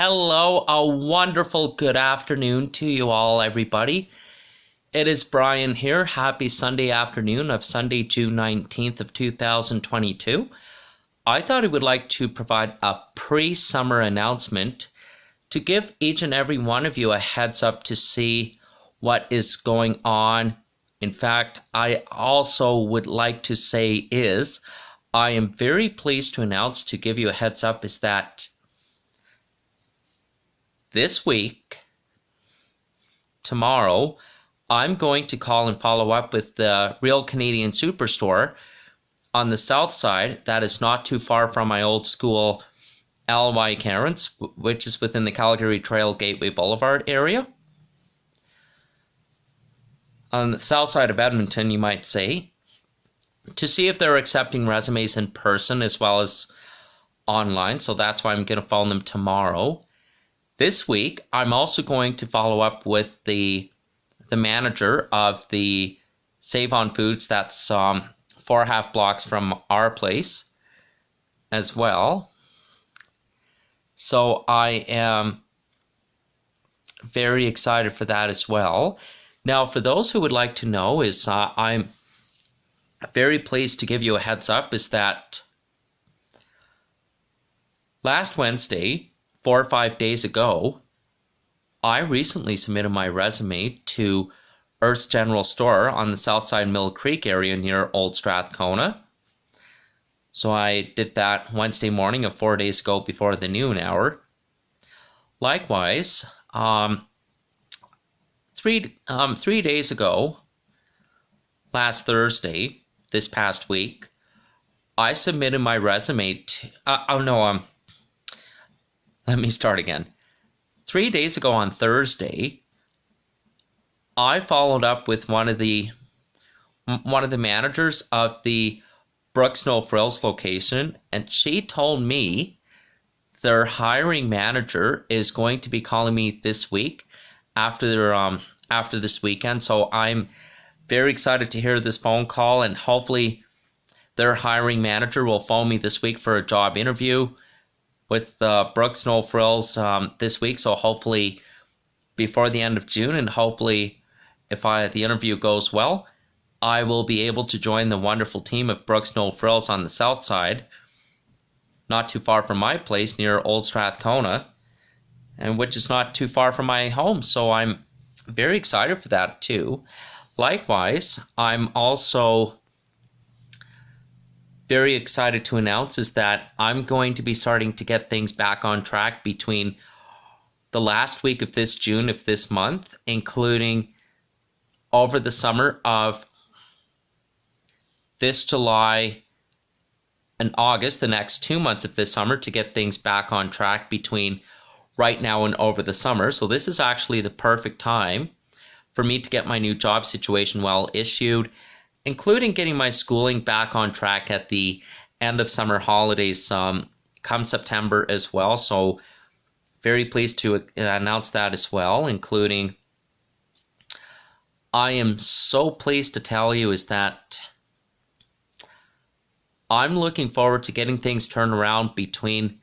Hello, a wonderful good afternoon to you all, everybody. It is Brian here. Happy Sunday afternoon of Sunday, June 19th of 2022. I thought I would like to provide a pre-summer announcement to give each and every one of you a heads up to see what is going on. In fact, I also would like to say I am very pleased to announce, to give you a heads up, is that this week, tomorrow, I'm going to call and follow up with the Real Canadian Superstore on the south side. That is not too far from my old school, L.Y. Cairns, which is within the Calgary Trail Gateway Boulevard area. On the south side of Edmonton, you might say, to see if they're accepting resumes in person as well as online. So that's why I'm going to phone them tomorrow. This week, I'm also going to follow up with the manager of the Save On Foods. That's 4.5 blocks from our place as well. So I am very excited for that as well. Now, for those who would like to know, I'm very pleased to give you a heads up, is that last Wednesday, 4 or 5 days ago, I recently submitted my resume to Earth's General Store on the Southside Mill Creek area near Old Strathcona. So I did that Wednesday morning of 4 days ago before the noon hour. Likewise, 3 days ago, last Thursday, this past week, I submitted my resume to, let me start again. 3 days ago on Thursday, I followed up with one of the managers of the Brooks No Frills location, and she told me their hiring manager is going to be calling me this week after this weekend. So I'm very excited to hear this phone call, and hopefully their hiring manager will phone me this week for a job interview with Brooks No Frills this week. So hopefully before the end of June, and hopefully if the interview goes well, I will be able to join the wonderful team of Brooks No Frills on the south side, not too far from my place near Old Strathcona, and which is not too far from my home. So I'm very excited for that too. Likewise, I'm also very excited to announce is that I'm going to be starting to get things back on track between the last week of this June of this month, including over the summer of this July and August, the next 2 months of this summer, to get things back on track between right now and over the summer. So this is actually the perfect time for me to get my new job situation well issued, including getting my schooling back on track at the end of summer holidays come September as well. So very pleased to announce that as well, including I am so pleased to tell you is that I'm looking forward to getting things turned around between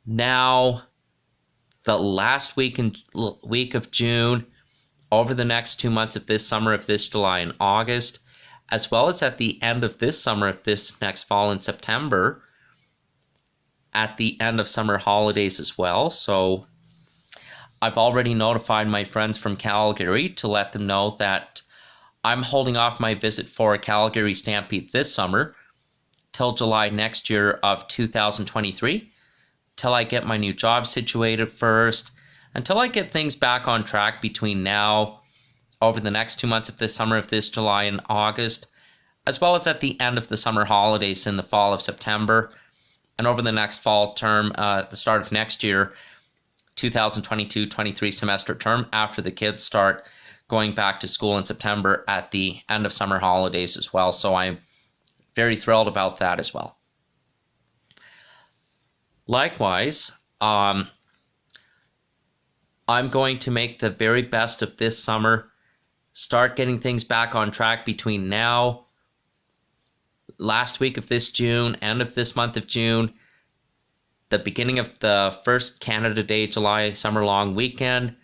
now, the last week of June, over the next 2 months of this summer, of this July and August, as well as at the end of this summer, of this next fall in September, at the end of summer holidays as well. So I've already notified my friends from Calgary to let them know that I'm holding off my visit for a Calgary Stampede this summer till July next year of 2023, till I get my new job situated first, until I get things back on track between now, over the next 2 months of this summer, of this July and August, as well as at the end of the summer holidays in the fall of September, and over the next fall term, the start of next year, 2022-23 semester term, after the kids start going back to school in September at the end of summer holidays as well. So I'm very thrilled about that as well. Likewise, I'm going to make the very best of this summer, start getting things back on track between now, last week of this June, end of this month of June, the beginning of the first Canada Day July summer long weekend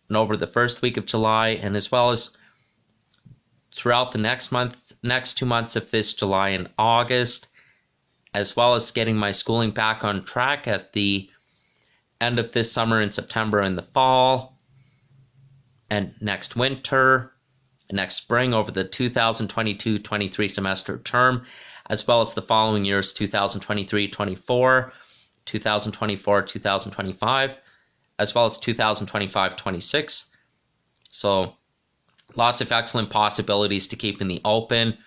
and over the first week of July, and as well as throughout the next 2 months of this July and August, as well as getting my schooling back on track at the end of this summer in September in the fall, and next winter, and next spring over the 2022-23 semester term, as well as the following years 2023-24, 2024-2025, as well as 2025-26. So lots of excellent possibilities to keep in the open.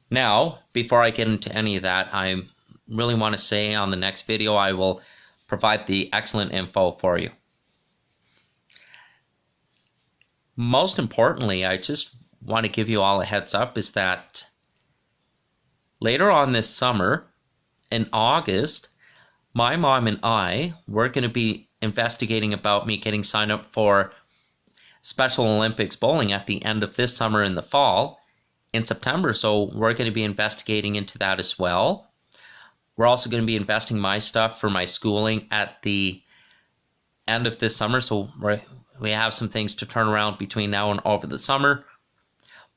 Now, before I get into any of that, I really want to say on the next video, I will provide the excellent info for you. Most importantly, I just want to give you all a heads up is that later on this summer, in August, my mom and I were going to be investigating about me getting signed up for Special Olympics bowling at the end of this summer in the fall in September. So we're going to be investigating into that as well. We're also going to be investing my stuff for my schooling at the end of this summer. So we have some things to turn around between now and over the summer.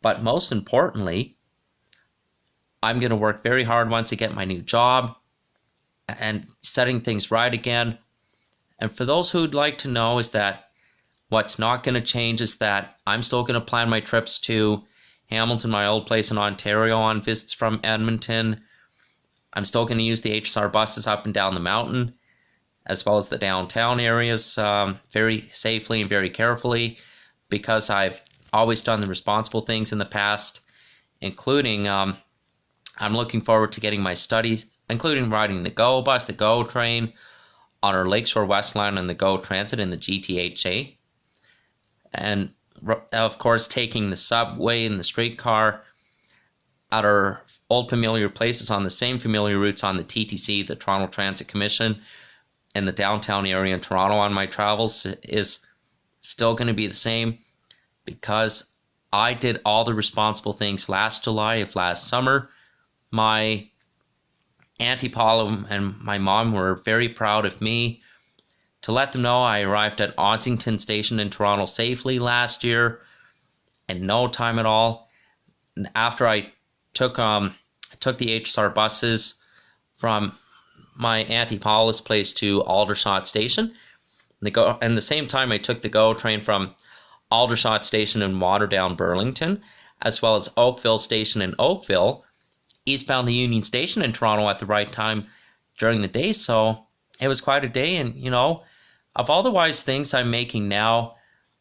But most importantly, I'm going to work very hard once I get my new job and setting things right again. And for those who'd like to know is that what's not going to change is that I'm still going to plan my trips to Hamilton, my old place in Ontario, on visits from Edmonton. I'm still going to use the HSR buses up and down the mountain, as well as the downtown areas, very safely and very carefully, because I've always done the responsible things in the past, including I'm looking forward to getting my studies, including riding the GO bus, the GO train on our Lakeshore West Line and the GO Transit in the GTHA. And of course, taking the subway and the streetcar at our old familiar places on the same familiar routes on the TTC, the Toronto Transit Commission, and the downtown area in Toronto on my travels is still going to be the same, because I did all the responsible things last July of last summer. My Auntie Paula and my mom were very proud of me. To let them know, I arrived at Ossington Station in Toronto safely last year in no time at all. And after I took the HSR buses from my Auntie Paula's place to Aldershot Station, and the same time I took the GO train from Aldershot Station in Waterdown, Burlington, as well as Oakville Station in Oakville, eastbound to Union Station in Toronto at the right time during the day. So it was quite a day. And, you know, of all the wise things I'm making now,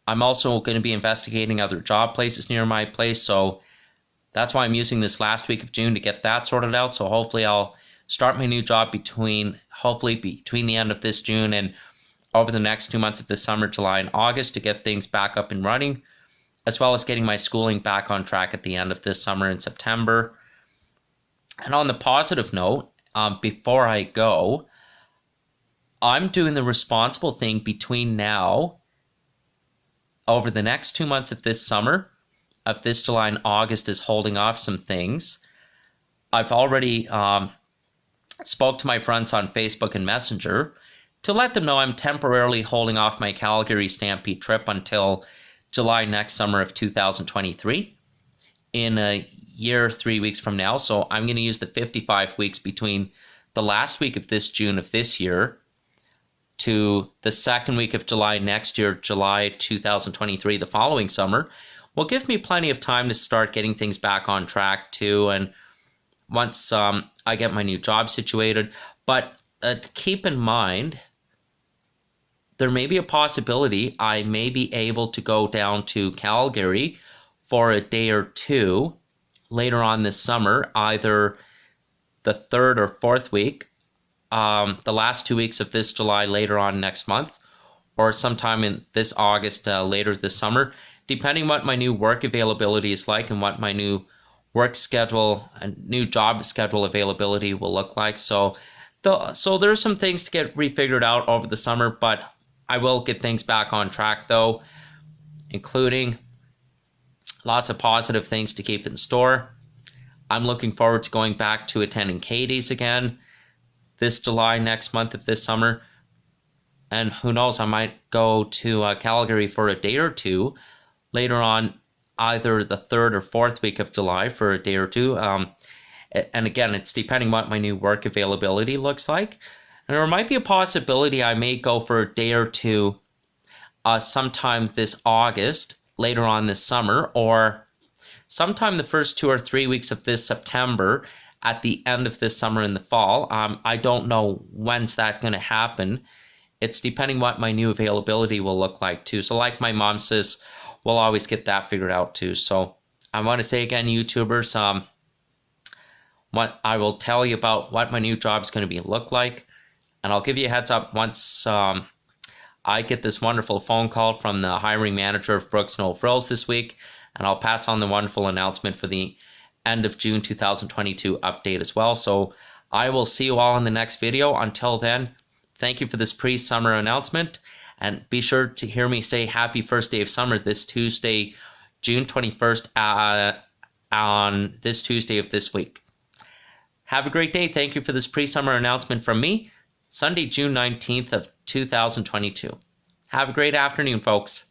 I'm also going to be investigating other job places near my place. So that's why I'm using this last week of June to get that sorted out. So hopefully I'll start my new job between the end of this June and over the next 2 months of this summer, July and August, to get things back up and running, as well as getting my schooling back on track at the end of this summer in September. And on the positive note, before I go, I'm doing the responsible thing between now, over the next 2 months of this summer, of this July and August, is holding off some things. I've already spoke to my friends on Facebook and Messenger to let them know I'm temporarily holding off my Calgary Stampede trip until July next summer of 2023, in a year, 3 weeks from now. So I'm going to use the 55 weeks between the last week of this June of this year to the second week of July next year, July 2023, the following summer, will give me plenty of time to start getting things back on track too. And once I get my new job situated, but keep in mind, there may be a possibility I may be able to go down to Calgary for a day or two later on this summer, either the third or fourth week, the last 2 weeks of this July later on next month, or sometime in this August later this summer, depending what my new work availability is like and what my new work schedule and new job schedule availability will look like. So there's some things to get refigured out over the summer, but I will get things back on track though, including lots of positive things to keep in store. I'm looking forward to going back to attending Katie's again this July, next month of this summer. And who knows, I might go to Calgary for a day or two later on, either the 3rd or 4th week of July for a day or two. And again, it's depending what my new work availability looks like. And there might be a possibility I may go for a day or two sometime this August, later on this summer, or sometime the first 2 or 3 weeks of this September, at the end of this summer in the fall. I don't know when's that going to happen. It's depending what my new availability will look like too. So like my mom says, we'll always get that figured out too. So I want to say again, YouTubers, what I will tell you about what my new job is going to look like. And I'll give you a heads up once I get this wonderful phone call from the hiring manager of Brooks No Frills this week. And I'll pass on the wonderful announcement for the end of June 2022 update as well. So I will see you all in the next video. Until then, thank you for this pre-summer announcement. And be sure to hear me say happy first day of summer this Tuesday, June 21st, on this Tuesday of this week. Have a great day. Thank you for this pre-summer announcement from me, Sunday, June 19th of 2022. Have a great afternoon, folks.